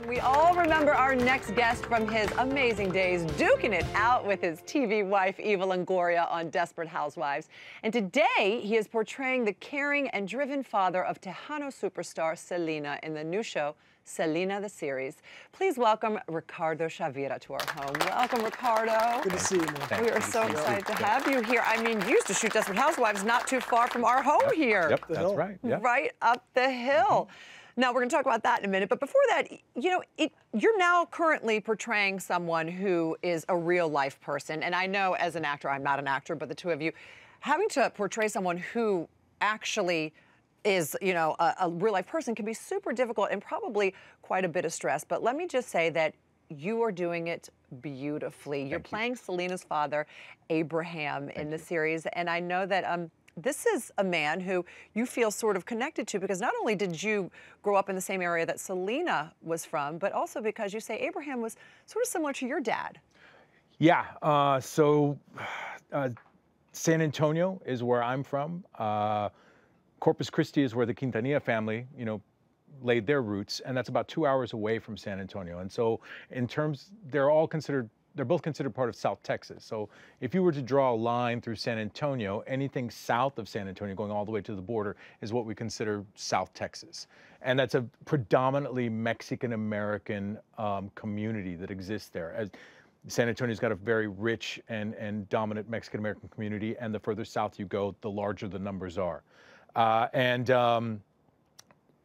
We all remember our next guest from his amazing days duking it out with his TV wife, Eva Longoria, on Desperate Housewives. And today, he is portraying the caring and driven father of Tejano superstar Selena in the new show, Selena the Series. Please welcome Ricardo Chavira to our home. Welcome, Ricardo. Good to see you, man. We are so excited to have you here. I mean, you used to shoot Desperate Housewives not too far from our home here. Yep, that's right. Yep. Right up the hill. Now, we're going to talk about that in a minute. But before that, you know, you're now currently portraying someone who is a real-life person. And I know as an actor, I'm not an actor, but the two of you, having to portray someone who actually is, you know, a real-life person can be super difficult and probably quite a bit of stress. But let me just say that you are doing it beautifully. You're playing Selena's father, Abraham, in the series. And I know that this is a man who you feel sort of connected to, because not only did you grow up in the same area that Selena was from, but also because you say Abraham was sort of similar to your dad. Yeah, San Antonio is where I'm from. Corpus Christi is where the Quintanilla family, you know, laid their roots, and that's about 2 hours away from San Antonio. And so in terms, they're both considered part of South Texas. So if you were to draw a line through San Antonio, anything south of San Antonio going all the way to the border is what we consider South Texas. And that's a predominantly Mexican-American community that exists there. As San Antonio's got a very rich and dominant Mexican-American community, and the further south you go, the larger the numbers are.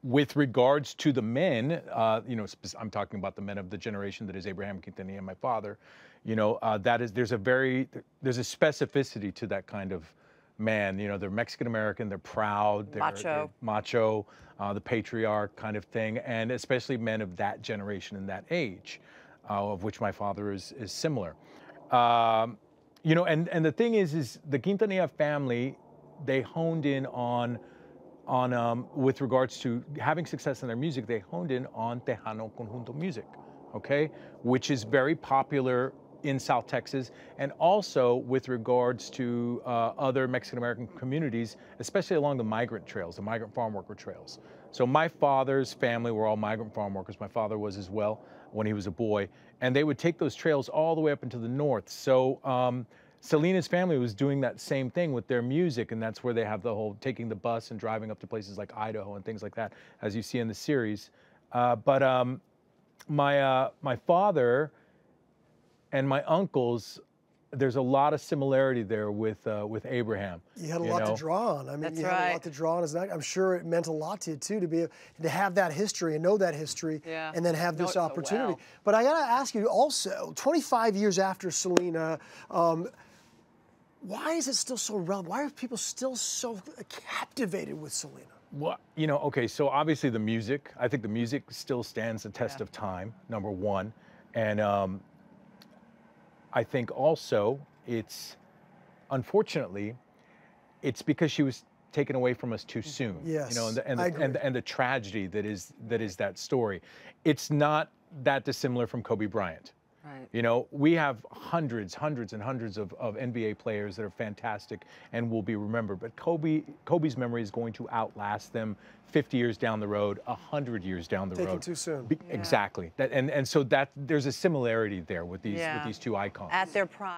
With regards to the men, you know, I'm talking about the men of the generation that is Abraham Quintanilla, my father. You know, there's a specificity to that kind of man. You know, they're Mexican American, they're proud, they're macho, the patriarch kind of thing, and especially men of that generation and that age, of which my father is similar. You know, and the thing is the Quintanilla family, they honed in on with regards to having success in their music, they honed in on Tejano conjunto music, okay, which is very popular in South Texas, and also with regards to other Mexican-American communities, especially along the migrant trails, the migrant farm worker trails. So my father's family were all migrant farm workers. My father was as well when he was a boy, and they would take those trails all the way up into the north. So Selena's family was doing that same thing with their music, and that's where they have the whole taking the bus and driving up to places like Idaho and things like that, as you see in the series. My father and my uncles, there's a lot of similarity there with Abraham. You had a lot to draw on. I mean, you had a lot to draw on as an actor. I'm sure it meant a lot to you too to have that history and know that history, and then have this opportunity. So well. But I gotta ask you also, 25 years after Selena, why is it still so relevant? Why are people still so captivated with Selena? Well, you know, okay, so obviously the music, I think the music still stands the test of time, number one. And I think also unfortunately, it's because she was taken away from us too soon. Yes, you know, and the tragedy that is that story. It's not that dissimilar from Kobe Bryant. Right. You know, we have hundreds and hundreds of NBA players that are fantastic and will be remembered, but Kobe's memory is going to outlast them 50 years down the road, 100 years down the road. Taken too soon. Exactly. And so there's a similarity there with these two icons. At their prime.